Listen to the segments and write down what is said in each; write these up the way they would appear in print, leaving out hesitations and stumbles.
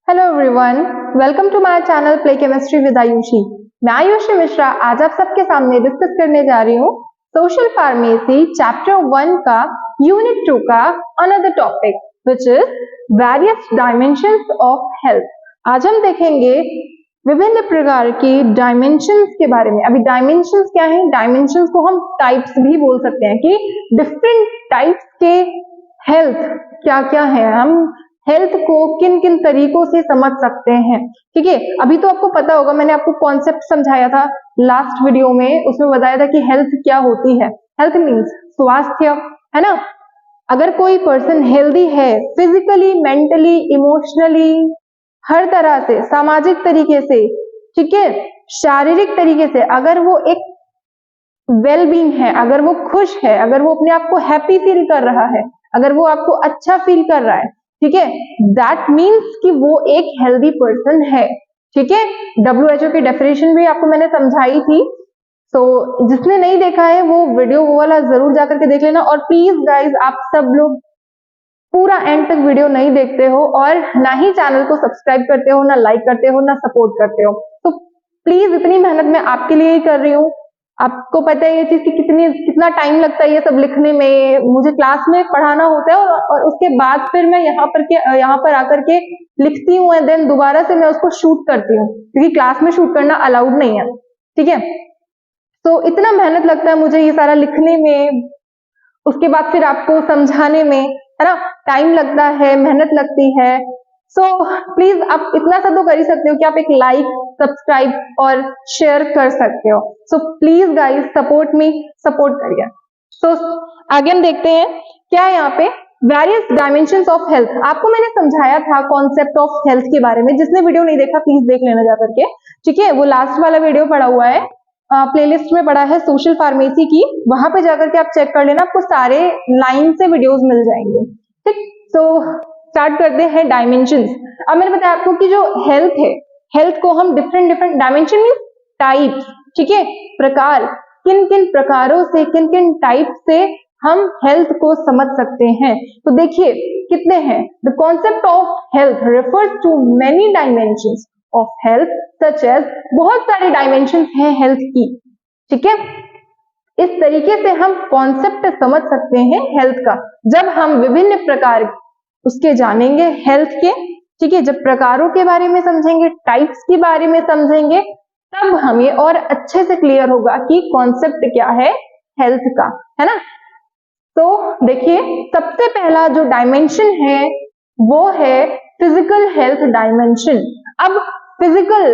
Hello everyone, welcome to my channel play chemistry with Ayushi. मैं आयुषी मिश्रा आज आप सबके सामने डिस्कस करने जा रही हूँ सोशल फार्मेसी चैप्टर 1 का यूनिट 2 का another topic which is various dimensions of health. आज हम देखेंगे विभिन्न प्रकार की डायमेंशंस के बारे में। अभी डायमेंशंस क्या है? डायमेंशंस को हम टाइप्स भी बोल सकते हैं कि डिफरेंट टाइप्स के हेल्थ क्या क्या है, हम हेल्थ को किन किन तरीकों से समझ सकते हैं। ठीक है, अभी तो आपको पता होगा, मैंने आपको कॉन्सेप्ट समझाया था लास्ट वीडियो में, उसमें बताया था कि हेल्थ क्या होती है। हेल्थ मीन्स स्वास्थ्य, है ना। अगर कोई पर्सन हेल्दी है फिजिकली, मेंटली, इमोशनली, हर तरह से, सामाजिक तरीके से, ठीक है, शारीरिक तरीके से, अगर वो एक वेल बीइंग है, अगर वो खुश है, अगर वो अपने आप को हैप्पी फील कर रहा है, अगर वो आपको अच्छा फील कर रहा है, ठीक है, दैट मीन्स कि वो एक हेल्दी पर्सन है। ठीक है, WHO की डेफिनेशन भी आपको मैंने समझाई थी, तो जिसने नहीं देखा है वो वीडियो वो वाला जरूर जाकर के देख लेना। और प्लीज गाइज, आप सब लोग पूरा एंड तक वीडियो नहीं देखते हो और ना ही चैनल को सब्सक्राइब करते हो, ना लाइक करते हो, ना सपोर्ट करते हो, तो प्लीज इतनी मेहनत मैं आपके लिए ही कर रही हूँ। आपको पता है ये चीज की कितना टाइम लगता है ये सब लिखने में। मुझे क्लास में पढ़ाना होता है और उसके बाद फिर मैं यहाँ पर आकर के लिखती हूँ एंड देन दोबारा से मैं उसको शूट करती हूँ, क्योंकि क्लास में शूट करना अलाउड नहीं है। ठीक है, तो इतना मेहनत लगता है मुझे ये सारा लिखने में, उसके बाद फिर आपको समझाने में, है ना, टाइम लगता है, मेहनत लगती है। सो प्लीज आप इतना सा तो कर ही सकते हो कि आप एक लाइक, सब्सक्राइब और शेयर कर सकते हो। So please guys support me, support करिए। सो आगे हम देखते हैं क्या है यहाँ पे वेरियस डायमेंशंस ऑफ हेल्थ। आपको मैंने समझाया था कॉन्सेप्ट ऑफ हेल्थ के बारे में, जिसने वीडियो नहीं देखा प्लीज देख लेना जाकर के। ठीक है, वो लास्ट वाला वीडियो पड़ा हुआ है, प्लेलिस्ट में पड़ा है सोशल फार्मेसी की, वहां पे जाकर के आप चेक कर लेना, आपको सारे लाइन से वीडियोस मिल जाएंगे। ठीक, सो स्टार्ट करते हैं डायमेंशंस। अब मैंने बताया आपको कि जो हेल्थ है, हेल्थ को हम डिफरेंट डायमेंशन मींस टाइप्स, ठीक है, प्रकार, किन किन प्रकारों से, किन किन टाइप से हम हेल्थ को समझ सकते हैं। तो देखिए कितने हैं। The concept of health refers to many dimensions of health such as, बहुत सारे डायमेंशन हैं हेल्थ की। ठीक है, इस तरीके से हम कॉन्सेप्ट समझ सकते हैं हेल्थ का जब हम विभिन्न प्रकार उसके जानेंगे हेल्थ के। ठीक है, जब प्रकारों के बारे में समझेंगे, टाइप्स के बारे में समझेंगे, तब हमें और अच्छे से क्लियर होगा कि कॉन्सेप्ट क्या है हेल्थ का, है ना। तो देखिए सबसे पहला जो डायमेंशन है वो है फिजिकल हेल्थ डायमेंशन। अब फिजिकल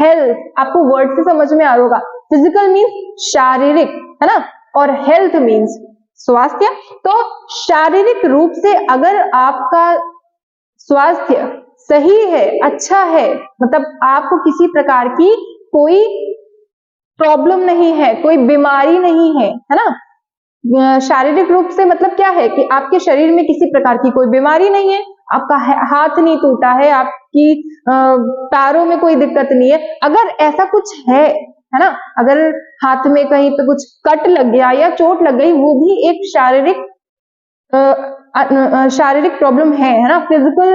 हेल्थ आपको वर्ड से समझ में आ रहा होगा, फिजिकल मीन्स शारीरिक, है ना, और हेल्थ मीन्स स्वास्थ्य। तो शारीरिक रूप से अगर आपका स्वास्थ्य सही है, अच्छा है, मतलब आपको किसी प्रकार की कोई प्रॉब्लम नहीं है, कोई बीमारी नहीं है ना। शारीरिक रूप से मतलब क्या है कि आपके शरीर में किसी प्रकार की कोई बीमारी नहीं है, आपका हाथ नहीं टूटा है, आपकी पैरों में कोई दिक्कत नहीं है। अगर ऐसा कुछ है ना, अगर हाथ में कहीं पे कुछ कट लग गया या चोट लग गई, वो भी एक शारीरिक प्रॉब्लम है ना, फिजिकल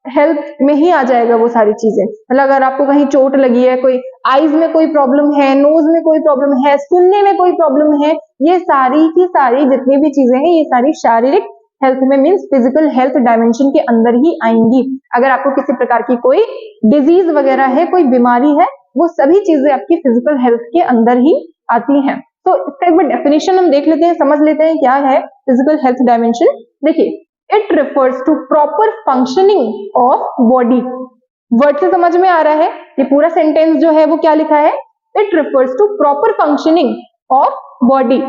हेल्थ में ही आ जाएगा वो सारी चीजें। मतलब अगर आपको कहीं चोट लगी है, कोई आईज में कोई प्रॉब्लम है, नोज में कोई प्रॉब्लम है, सुनने में कोई प्रॉब्लम है, ये सारी की सारी जितनी भी चीजें हैं ये सारी शारीरिक हेल्थ में मीन्स फिजिकल हेल्थ डायमेंशन के अंदर ही आएंगी। अगर आपको किसी प्रकार की कोई डिजीज वगैरह है, कोई बीमारी है, वो सभी चीजें आपकी फिजिकल हेल्थ के अंदर ही आती हैं। तो इसका एक बार डेफिनेशन हम देख लेते हैं, समझ लेते हैं क्या है फिजिकल हेल्थ डायमेंशन। देखिए, it refers to proper functioning of body. Word से समझ में आ रहा है, ये पूरा सेंटेंस जो है वो क्या लिखा है, it refers to proper functioning of body.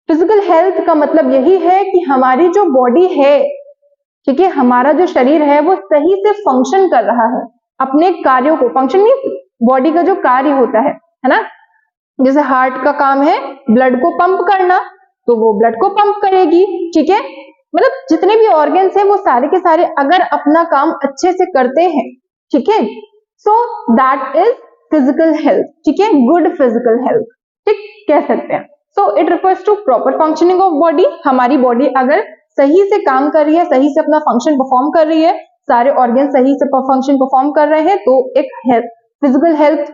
Physical health का मतलब यही है कि हमारी जो बॉडी है, ठीक है, हमारा जो शरीर है वो सही से फंक्शन कर रहा है अपने कार्यों को। फंक्शन मींस बॉडी का जो कार्य होता है ना, जैसे हार्ट का काम है ब्लड को पंप करना, तो वो ब्लड को पंप करेगी। ठीक है, मतलब जितने भी ऑर्गन्स हैं वो सारे के सारे अगर अपना काम अच्छे से करते हैं, ठीक है, so that is physical health. ठीक है, गुड फिजिकल हेल्थ, ठीक कह सकते हैं। So it refers to proper functioning of body. हमारी बॉडी अगर सही से काम कर रही है, सही से अपना फंक्शन परफॉर्म कर रही है, सारे ऑर्गन सही से फंक्शन परफॉर्म कर रहे हैं, तो एक फिजिकल हेल्थ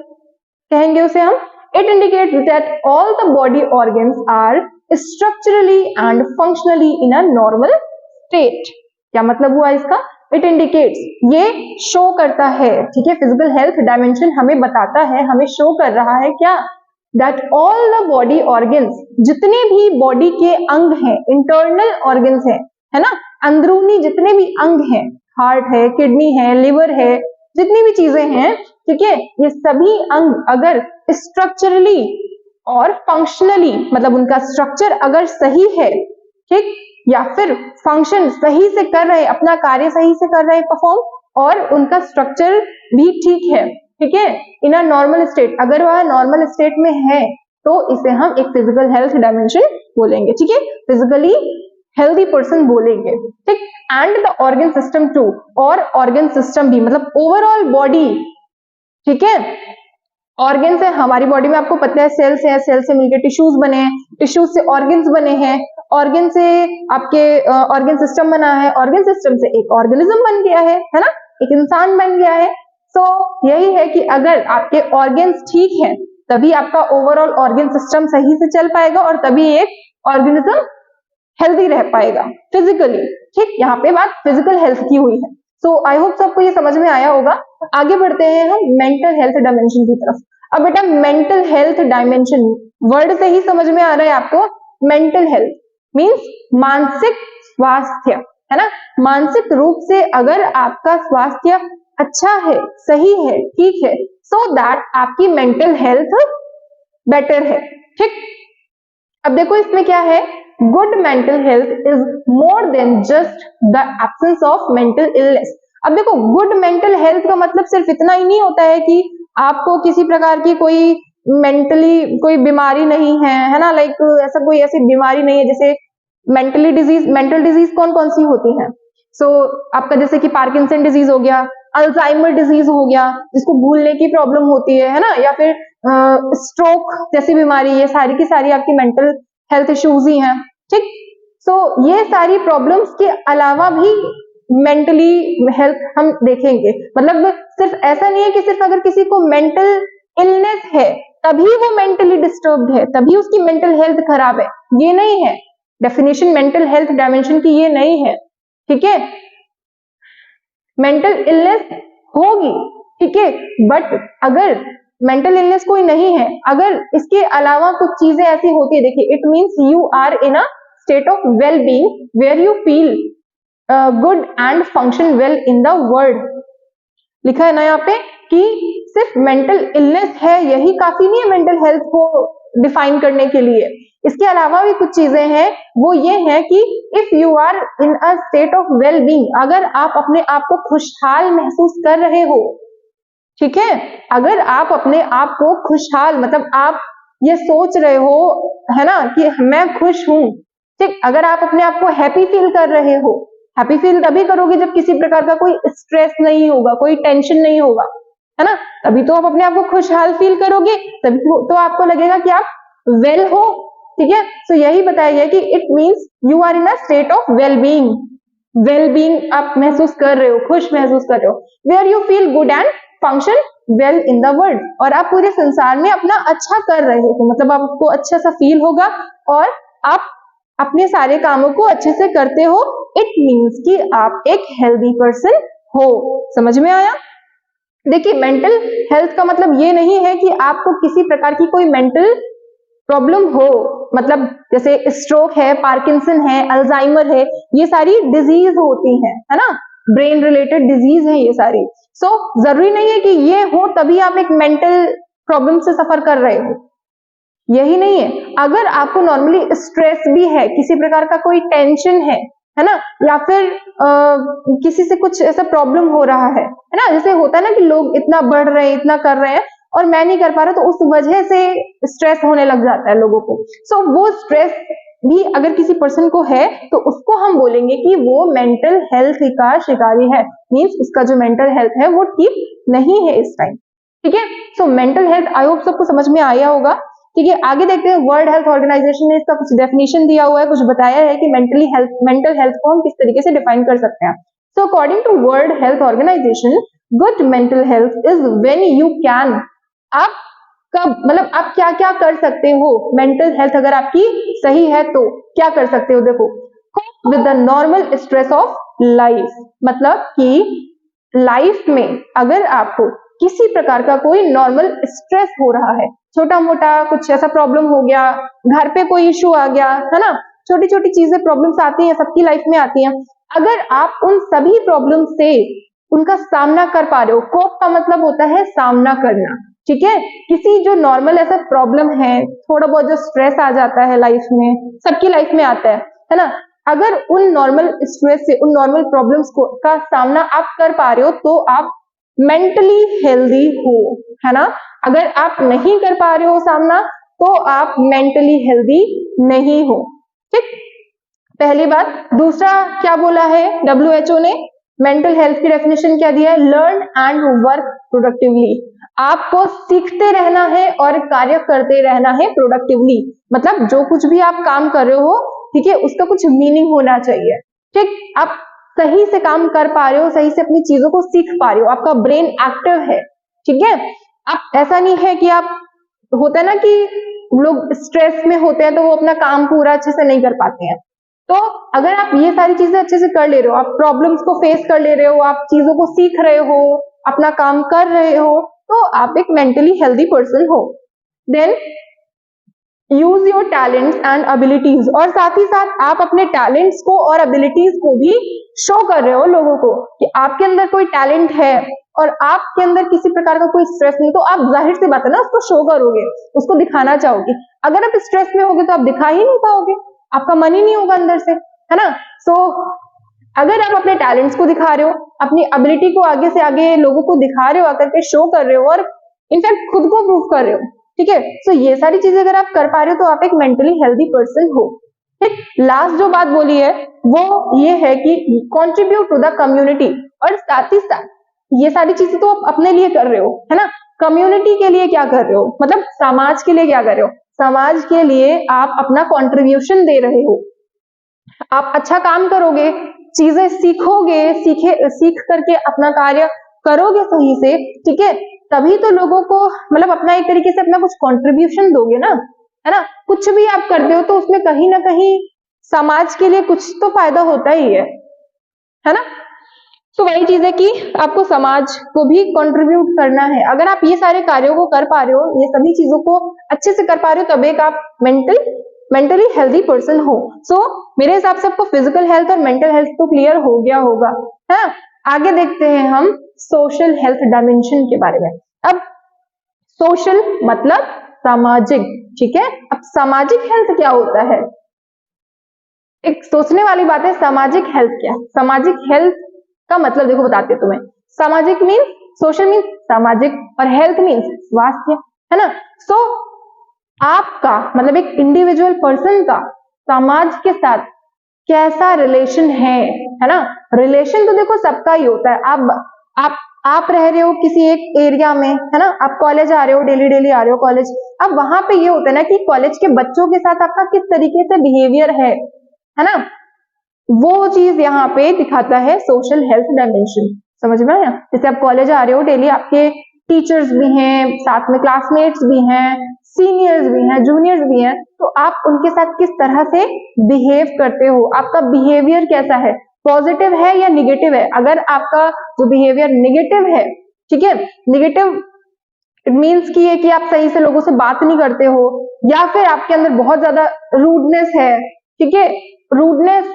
कहेंगे उसे हम। It indicates that all the body organs are structurally and functionally in a normal state. क्या मतलब हुआ इसका? इट इंडिकेट्स, ये शो करता है, ठीक है, फिजिकल हेल्थ डायमेंशन हमें बताता है, हमें शो कर रहा है क्या, that all the body organs, जितने भी बॉडी के अंग हैं, इंटरनल ऑर्गन्स हैं, है ना, अंदरूनी जितने भी अंग हैं, हार्ट है, किडनी है, लिवर है, जितनी भी चीजें हैं, ठीक है, ये सभी अंग अगर स्ट्रक्चरली और फंक्शनली, मतलब उनका स्ट्रक्चर अगर सही है, ठीक, या फिर फंक्शन सही से कर रहे, अपना कार्य सही से कर रहे परफॉर्म, और उनका स्ट्रक्चर भी ठीक है, ठीक है, इन अ नॉर्मल स्टेट, अगर वह नॉर्मल स्टेट में है, तो इसे हम एक फिजिकल हेल्थ डायमेंशन बोलेंगे, ठीक है, फिजिकली हेल्दी पर्सन बोलेंगे, ठीक। And the organ system too, और ऑर्गन सिस्टम भी, मतलब ओवरऑल बॉडी, ठीक है, ऑर्गन से हमारी बॉडी में आपको पता है सेल्स है, सेल से मिलकर टिश्यूज बने हैं, टिश्यूज से ऑर्गन्स बने हैं, ऑर्गन से आपके ऑर्गन सिस्टम बना है, ऑर्गन सिस्टम से एक ऑर्गेनिज्म बन गया है ना, एक इंसान बन गया है। सो यही है कि अगर आपके ऑर्गन्स ठीक हैं, तभी आपका ओवरऑल ऑर्गन सिस्टम सही से चल पाएगा और तभी एक ऑर्गेनिज्म हेल्दी रह पाएगा फिजिकली, ठीक। यहाँ पे बात फिजिकल हेल्थ की हुई है। सो आई होप सबको ये समझ में आया होगा। आगे बढ़ते हैं हम मेंटल हेल्थ डायमेंशन की तरफ। अब बेटा मेंटल हेल्थ डायमेंशन वर्ड से ही समझ में आ रहा है आपको, मेंटल हेल्थ मींस मानसिक स्वास्थ्य, है ना, मानसिक रूप से अगर आपका स्वास्थ्य अच्छा है, सही है, ठीक है, सो दैट आपकी मेंटल हेल्थ बेटर है, ठीक। अब देखो इसमें क्या है, good mental health is more than just the absence of mental illness. अब देखो गुड मेंटल हेल्थ का मतलब सिर्फ इतना ही नहीं होता है कि आपको किसी प्रकार की कोई मेंटली कोई बीमारी नहीं है ना, लाइक ऐसा कोई ऐसी बीमारी नहीं है, जैसे मेंटल डिजीज कौन कौन सी होती है। सो आपका जैसे कि पार्किंसन डिजीज हो गया, अल्जाइमर डिजीज हो गया, जिसको भूलने की प्रॉब्लम होती है ना, या फिर स्ट्रोक जैसी बीमारी, ये सारी की सारी आपकी मेंटल हेल्थ इश्यूज ही हैं, ठीक। सो ये सारी प्रॉब्लम्स के अलावा भी मेंटली हेल्थ हम देखेंगे, मतलब सिर्फ ऐसा नहीं है कि सिर्फ अगर किसी को मेंटल इलनेस है तभी वो मेंटली डिस्टर्ब्ड है, तभी उसकी मेंटल हेल्थ खराब है, ये नहीं है डेफिनेशन मेंटल हेल्थ डायमेंशन की, ये नहीं है, ठीक है। मेंटल इलनेस होगी, ठीक है, बट अगर मेंटल इलनेस कोई नहीं है, अगर इसके अलावा कुछ चीजें ऐसी होती है, देखिए it means you are in a state of well being where you feel good and function well in the world. लिखा है ना यहाँ पे कि सिर्फ मेंटल इलनेस है यही काफी नहीं है मेंटल हेल्थ को डिफाइन करने के लिए, इसके अलावा भी कुछ चीजें हैं, वो ये है कि if you are in a state of well being, अगर आप अपने आप को खुशहाल महसूस कर रहे हो, ठीक है, अगर आप अपने आप को खुशहाल, मतलब आप ये सोच रहे हो, है ना, कि मैं खुश हूं, ठीक, अगर आप अपने आप को हैप्पी फील कर रहे हो, हैप्पी फील तभी करोगे जब किसी प्रकार का कोई स्ट्रेस नहीं होगा, कोई टेंशन नहीं होगा, है ना, तभी तो आप अपने आप को खुशहाल फील करोगे, तभी तो आपको लगेगा कि आप वेल हो, ठीक है। सो यही बताया गया कि it means you are in a state of well being आप महसूस कर रहे हो, खुश महसूस कर रहे हो, where you feel good and function well in the world, और आप पूरे संसार में अपना अच्छा कर रहे हो, मतलब आपको अच्छा सा फील होगा और आप अपने सारे कामों को अच्छे से करते हो, इट मीन्स कि आप एक हेल्दी पर्सन हो। समझ में आया? देखिए मेंटल हेल्थ का मतलब ये नहीं है कि आपको किसी प्रकार की कोई मेंटल प्रॉब्लम हो, मतलब जैसे स्ट्रोक है, पार्किंसन है, अल्जाइमर है, ये सारी डिजीज होती हैं, है ना, ब्रेन रिलेटेड डिजीज है ये सारी। सो जरूरी नहीं है कि ये हो तभी आप एक मेंटल प्रॉब्लम से सफर कर रहे हो, यही नहीं है। अगर आपको नॉर्मली स्ट्रेस भी है, किसी प्रकार का कोई टेंशन है ना, या फिर किसी से कुछ ऐसा प्रॉब्लम हो रहा है ना, जैसे होता है ना कि लोग इतना बढ़ रहे हैं, इतना कर रहे हैं और मैं नहीं कर पा रहा, तो उस वजह से स्ट्रेस होने लग जाता है लोगों को। सो वो स्ट्रेस भी अगर किसी पर्सन को है तो उसको हम बोलेंगे कि वो मेंटल हेल्थ का शिकारी है, मींस उसका जो मेंटल हेल्थ है वो ठीक नहीं है इस टाइम, ठीक है। So mental health I hope सबको समझ में आया होगा, ठीक है। आगे देखते हैं, वर्ल्ड हेल्थ ऑर्गेनाइजेशन ने इसका कुछ डेफिनेशन दिया हुआ है, कुछ बताया है कि मेंटल हेल्थ को हम किस तरीके से डिफाइन कर सकते हैं। So according to World Health Organization, good mental health is when you can, आप कब मतलब आप क्या क्या कर सकते हो, मेंटल हेल्थ अगर आपकी सही है तो क्या कर सकते हो। देखो, with the normal stress of life, मतलब कि लाइफ में अगर आपको किसी प्रकार का कोई नॉर्मल स्ट्रेस हो रहा है, छोटा मोटा कुछ ऐसा प्रॉब्लम हो गया, घर पे कोई इश्यू आ गया, है ना, छोटी छोटी चीजें प्रॉब्लम्स आती हैं, सबकी लाइफ में आती हैं, अगर आप उन सभी प्रॉब्लम से उनका सामना कर पा रहे हो, कोप का मतलब होता है सामना करना, ठीक है, किसी जो नॉर्मल ऐसा प्रॉब्लम है, थोड़ा बहुत जो स्ट्रेस आ जाता है लाइफ में, सबकी लाइफ में आता है ना, अगर उन नॉर्मल स्ट्रेस से, उन नॉर्मल प्रॉब्लम्स को का सामना आप कर पा रहे हो तो आप मेंटली हेल्दी हो, है ना। अगर आप नहीं कर पा रहे हो सामना तो आप मेंटली हेल्दी नहीं हो, ठीक, पहली बात। दूसरा क्या बोला है WHO ने, मेंटल हेल्थ की डेफिनेशन क्या दिया है, लर्न एंड वर्क प्रोडक्टिवली, आपको सीखते रहना है और कार्य करते रहना है प्रोडक्टिवली, मतलब जो कुछ भी आप काम कर रहे हो, ठीक है, उसका कुछ मीनिंग होना चाहिए, ठीक, आप सही से काम कर पा रहे हो, सही से अपनी चीजों को सीख पा रहे हो, आपका ब्रेन एक्टिव है, ठीक है। आप ऐसा नहीं है कि आप, होता है ना कि लोग स्ट्रेस में होते हैं तो वो अपना काम पूरा अच्छे से नहीं कर पाते हैं, तो अगर आप ये सारी चीजें अच्छे से कर ले रहे हो, आप प्रॉब्लम्स को फेस कर ले रहे हो, आप चीजों को सीख रहे हो, अपना काम कर रहे हो, तो आप एक मेंटली हेल्दी पर्सन हो। Then use your talents and abilities, और साथ ही साथ आप अपने टैलेंट्स को और एबिलिटीज को भी शो कर रहे हो लोगों को कि आपके अंदर कोई टैलेंट है और आपके अंदर किसी प्रकार का कोई स्ट्रेस नहीं, तो आप जाहिर सी बात है ना उसको शो करोगे, उसको दिखाना चाहोगे। अगर आप स्ट्रेस में होगे तो आप दिखा ही नहीं पाओगे, आपका मन ही नहीं होगा अंदर से, है ना। सो अगर आप अपने टैलेंट्स को दिखा रहे हो, अपनी एबिलिटी को आगे से आगे लोगों को दिखा रहे हो, आकर के शो कर रहे हो और इनफैक्ट खुद को प्रूव कर रहे हो, ठीक है, सो ये सारी चीजें अगर आप कर पा रहे हो तो आप एक मेंटली हेल्दी पर्सन हो, ठीक। लास्ट जो बात बोली है वो ये है कि कंट्रीब्यूट टू द कम्युनिटी, और साथ ही साथ ये सारी चीजें तो आप अपने लिए कर रहे हो, है ना, कम्युनिटी के लिए क्या कर रहे हो, मतलब समाज के लिए क्या कर रहे हो, समाज के लिए आप अपना कंट्रीब्यूशन दे रहे हो, आप अच्छा काम करोगे, चीजें सीखोगे, सीख करके अपना कार्य करोगे सही से, ठीक है, तभी तो लोगों को मतलब अपना एक तरीके से अपना कुछ कंट्रीब्यूशन दोगे ना, है ना। कुछ भी आप करते हो तो उसमें कहीं ना कहीं समाज के लिए कुछ तो फायदा होता ही है ना। तो वही चीज है कि आपको समाज को भी कंट्रीब्यूट करना है। अगर आप ये सारे कार्यों को कर पा रहे हो, ये सभी चीजों को अच्छे से कर पा रहे हो, तब एक आप मेंटली हेल्दी पर्सन हो। सो मेरे हिसाब से आपको फिजिकल हेल्थ और मेंटल हेल्थ तो क्लियर हो गया होगा, है। आगे देखते हैं हम सोशल हेल्थ डायमेंशन के बारे में। अब सोशल मतलब सामाजिक, ठीक है। अब सामाजिक हेल्थ क्या होता है, एक सोचने वाली बात है, सामाजिक हेल्थ क्या, सामाजिक हेल्थ का मतलब देखो बताते हैं तुम्हें। सामाजिक मीन्स, सोशल मीन्स सामाजिक, और हेल्थ मीन्स स्वास्थ्य, है ना। सो आपका मतलब एक इंडिविजुअल पर्सन का समाज के साथ कैसा रिलेशन है ना। रिलेशन तो देखो सबका ही होता है। आप रह रहे हो किसी एक एरिया में, है ना, आप कॉलेज आ रहे हो, डेली आ रहे हो कॉलेज। अब वहां पे ये होता है ना कि कॉलेज के बच्चों के साथ आपका किस तरीके से बिहेवियर है ना, वो चीज यहाँ पे दिखाता है सोशल हेल्थ डायमेंशन। समझ में आया। जैसे आप कॉलेज आ रहे हो डेली, आपके टीचर्स भी हैं, साथ में क्लासमेट्स भी हैं, सीनियर्स भी हैं, जूनियर्स भी हैं, तो आप उनके साथ किस तरह से बिहेव करते हो, आपका बिहेवियर कैसा है, पॉजिटिव है या निगेटिव है। अगर आपका जो बिहेवियर निगेटिव है, ठीक है, निगेटिव इट मीन्स की है कि आप सही से लोगों से बात नहीं करते हो, या फिर आपके अंदर बहुत ज्यादा रूडनेस है, ठीक है। रूडनेस,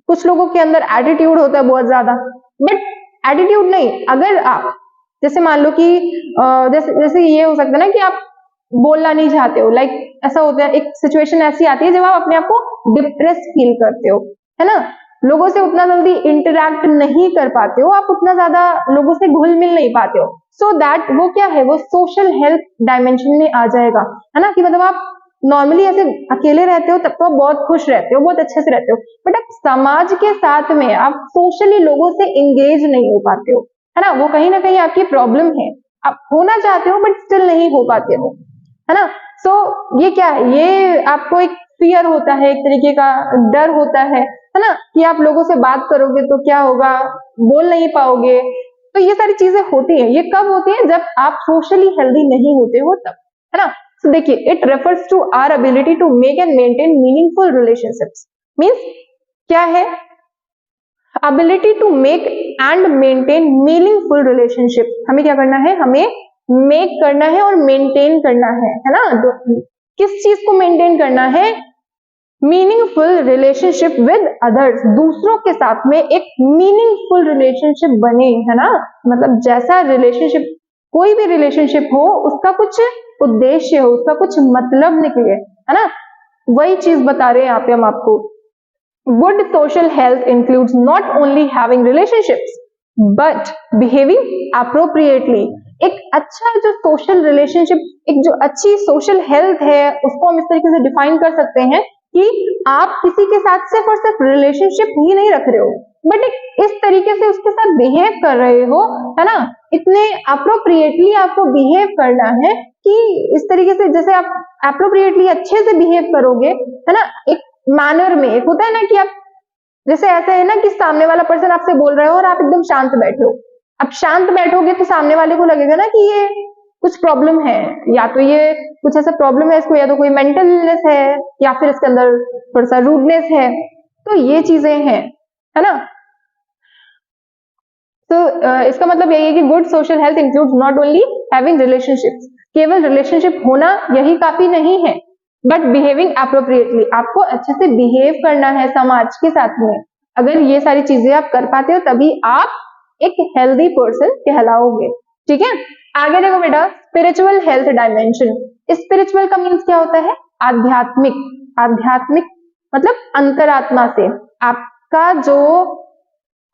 कुछ लोगों के अंदर एटीट्यूड होता है बहुत ज्यादा, बट एटीट्यूड नहीं, अगर आप जैसे मान लो कि जैसे ये हो सकता है ना कि आप बोलना नहीं चाहते हो, लाइक ऐसा होता है, एक सिचुएशन ऐसी आती है जब आप अपने आप को डिप्रेस फील करते हो, है ना, लोगों से उतना जल्दी इंटरैक्ट नहीं कर पाते हो, आप उतना ज्यादा लोगों से घुल मिल नहीं पाते हो, सो दैट वो क्या है, वो सोशल हेल्थ डायमेंशन में आ जाएगा, है ना। कि मतलब आप नॉर्मली ऐसे अकेले रहते हो तब तो आप बहुत खुश रहते हो, बहुत अच्छे से रहते हो, बट आप समाज के साथ में आप सोशली लोगों से इंगेज नहीं हो पाते हो, है ना। वो कहीं ना कहीं आपकी प्रॉब्लम है, आप होना चाहते हो बट स्टिल नहीं हो पाते हो, है ना। सो ये क्या है, ये आपको एक फियर होता है, एक तरीके का डर होता है है ना, कि आप लोगों से बात करोगे तो क्या होगा, बोल नहीं पाओगे, तो ये सारी चीजें होती हैं। ये कब होती हैं? जब आप सोशली हेल्दी नहीं होते हो तब, है ना। तो देखिए, it refers to our ability to make and maintain meaningful relationships. Means क्या है? Ability to make and maintain meaningful relationship. हमें क्या करना है? हमें मेक करना है और मेंटेन करना है ना। किस चीज को मेंटेन करना है? मीनिंगफुल रिलेशनशिप विद अदर्स, दूसरों के साथ में एक मीनिंगफुल रिलेशनशिप बने, है ना। मतलब जैसा रिलेशनशिप, कोई भी रिलेशनशिप हो, उसका कुछ उद्देश्य हो, उसका कुछ मतलब निकले, है ना। वही चीज बता रहे हैं यहाँ पे हम आपको। Good social health includes not only having relationships but behaving appropriately. एक अच्छा जो सोशल रिलेशनशिप, एक जो अच्छी सोशल हेल्थ है, उसको हम इस तरीके से डिफाइन कर सकते हैं कि आप किसी के साथ सिर्फ और सिर्फ रिलेशनशिप ही नहीं रख रहे हो, बट एक इस तरीके से उसके साथ बिहेव कर रहे हो, है ना। इतने अप्रोप्रिएटली आपको बिहेव करना है कि इस तरीके से, जैसे आप अप्रोप्रिएटली अच्छे से बिहेव करोगे, है ना, एक मैनर में। एक होता है ना कि आप जैसे ऐसे है ना कि सामने वाला पर्सन आपसे बोल रहा है और आप एकदम शांत बैठे हो। अब शांत बैठोगे तो सामने वाले को लगेगा ना कि ये कुछ प्रॉब्लम है, या तो ये कुछ ऐसा प्रॉब्लम है इसको, या तो कोई मेंटल इलनेस है, या फिर इसके अंदर थोड़ा सा रूडनेस है। तो ये चीजें हैं, है ना। तो इसका मतलब यही है कि good social health includes not only having relationships, केवल रिलेशनशिप होना यही काफी नहीं है, बट बिहेविंग अप्रोप्रिएटली, आपको अच्छे से बिहेव करना है समाज के साथ में। अगर ये सारी चीजें आप कर पाते हो तभी आप एक हेल्दी पर्सन कहलाओगे, ठीक है। आगे देखो बेटा, स्पिरिचुअल हेल्थ डायमेंशन। स्पिरिचुअल का मीन्स क्या होता है? आध्यात्मिक। आध्यात्मिक मतलब अंतरात्मा से, आपका जो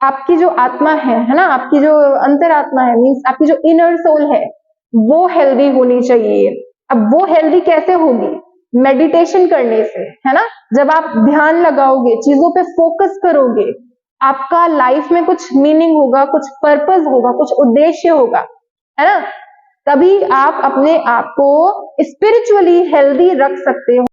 आपकी जो आत्मा है ना, आपकी जो अंतरात्मा है, मीन्स आपकी जो इनर सोल है, वो हेल्दी होनी चाहिए। अब वो हेल्दी कैसे होगी? मेडिटेशन करने से, है ना। जब आप ध्यान लगाओगे, चीजों पे फोकस करोगे, आपका लाइफ में कुछ मीनिंग होगा, कुछ पर्पस होगा, कुछ उद्देश्य होगा, है ना। तभी आप अपने आप को स्पिरिचुअली हेल्दी रख सकते हो।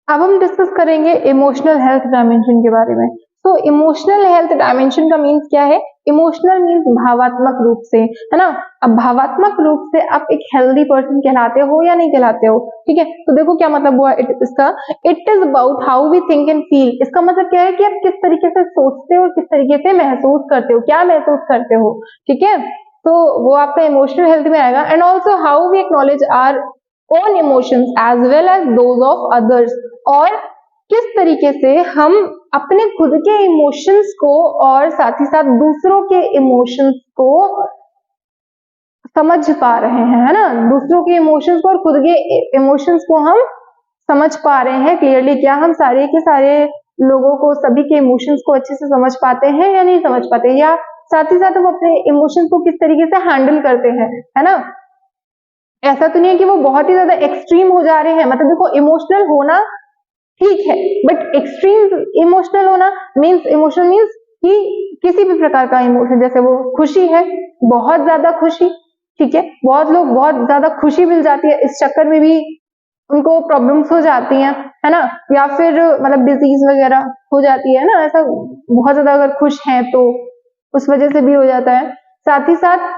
अब हम डिस्कस करेंगे इमोशनल हेल्थ डायमेंशन के बारे में। तो इमोशनल हेल्थ डायमेंशन का मीन्स क्या है? इमोशनल मीन्स भावात्मक रूप से, है ना। अब भावात्मक रूप से आप एक हेल्दी पर्सन कहलाते हो या नहीं कहलाते हो, ठीक है। तो देखो क्या मतलब हुआ इसका, it is about how we think and feel. इसका मतलब क्या है कि आप किस तरीके से सोचते हो और किस तरीके से महसूस करते हो, क्या महसूस करते हो, ठीक है। तो वो आपका इमोशनल हेल्थ में आएगा। And also how we acknowledge our own emotions as well as those of others, और किस तरीके से हम अपने खुद के इमोशंस को और साथ ही साथ दूसरों के इमोशंस को समझ पा रहे हैं, है ना। दूसरों के इमोशंस को और खुद के इमोशंस को हम समझ पा रहे हैं क्लियरली। क्या हम सारे के सारे लोगों को, सभी के इमोशंस को अच्छे से समझ पाते हैं या नहीं समझ पाते, या साथ ही साथ हम अपने इमोशंस को किस तरीके से हैंडल करते हैं, है ना। ऐसा तो नहीं है कि वो बहुत ही ज्यादा एक्सट्रीम हो जा रहे हैं। मतलब देखो, इमोशनल होना ठीक है, बट एक्सट्रीम इमोशनल होना मीन्स, इमोशनल मीन्स कि किसी भी प्रकार का इमोशन, जैसे वो खुशी है, बहुत ज्यादा खुशी, ठीक है। बहुत लोग बहुत ज्यादा खुशी मिल जाती है, इस चक्कर में भी उनको प्रॉब्लम्स हो जाती हैं, है ना। या फिर मतलब डिजीज वगैरह हो जाती है ना, ऐसा बहुत ज्यादा अगर खुश हैं तो उस वजह से भी हो जाता है। साथ ही साथ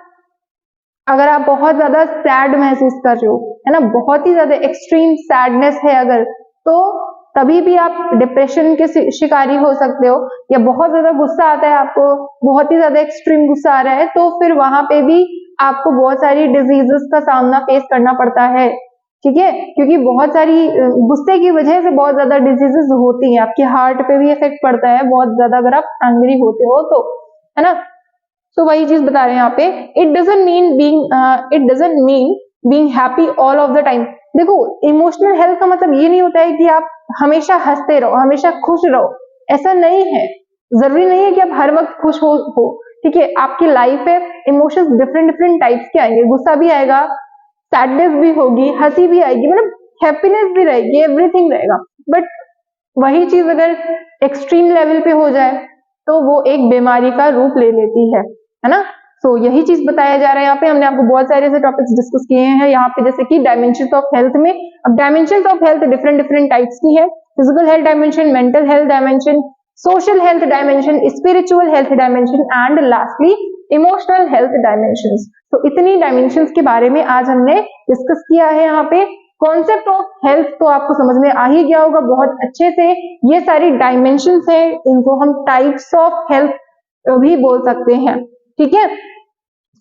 अगर आप बहुत ज्यादा सैड महसूस कर रहे हो, है ना, बहुत ही ज्यादा एक्सट्रीम सैडनेस है अगर, तो तभी भी आप डिप्रेशन के शिकारी हो सकते हो। या बहुत ज्यादा गुस्सा आता है आपको, बहुत ही ज्यादा एक्सट्रीम गुस्सा आ रहा है, तो फिर वहां पे भी आपको बहुत सारी डिजीजेस का सामना फेस करना पड़ता है, ठीक है। क्योंकि बहुत सारी गुस्से की वजह से बहुत ज्यादा डिजीजेस होती हैं, आपके हार्ट पे भी इफेक्ट पड़ता है बहुत ज्यादा अगर आप एंग्री होते हो तो, है ना। तो वही चीज बता रहे हैं यहाँ पे, it doesn't mean being happy all of the time. देखो, इमोशनल हेल्थ का मतलब ये नहीं होता है कि आप हमेशा हंसते रहो, हमेशा खुश रहो, ऐसा नहीं है। जरूरी नहीं है कि आप हर वक्त खुश हो, ठीक है। आपकी लाइफ है, इमोशंस डिफरेंट डिफरेंट टाइप्स के आएंगे, गुस्सा भी आएगा, सैडनेस भी होगी, हंसी भी आएगी, मतलब हैप्पीनेस भी रहेगी, एवरीथिंग रहेगा। बट वही चीज अगर एक्सट्रीम लेवल पे हो जाए तो वो एक बीमारी का रूप ले लेती है ना। सो यही चीज बताया जा रहा है यहाँ पे। हमने आपको बहुत सारे ऐसे टॉपिक्स डिस्कस किए हैं यहाँ पे, जैसे कि डायमेंशंस ऑफ हेल्थ में। अब dimensions of health different different types की है, physical health dimension, mental health dimension, social health dimension, spiritual health dimension and lastly emotional health dimensions. तो इतनी डायमेंशंस के बारे में आज हमने डिस्कस किया है। यहाँ पे कॉन्सेप्ट ऑफ हेल्थ तो आपको समझ में आ ही गया होगा बहुत अच्छे से। ये सारी डायमेंशंस है, इनको हम टाइप्स ऑफ हेल्थ भी बोल सकते हैं, ठीक है।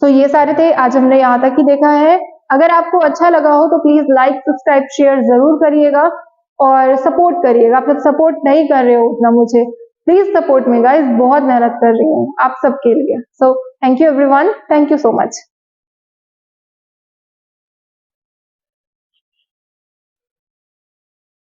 तो ये सारे थे, आज हमने यहाँ तक ही देखा है। अगर आपको अच्छा लगा हो तो प्लीज लाइक, सब्सक्राइब, शेयर जरूर करिएगा और सपोर्ट करिएगा। आप लोग सपोर्ट नहीं कर रहे हो उतना मुझे, प्लीज सपोर्ट में गाइस, बहुत मेहनत कर रही हूँ आप सबके लिए। So thank you everyone, thank you so much.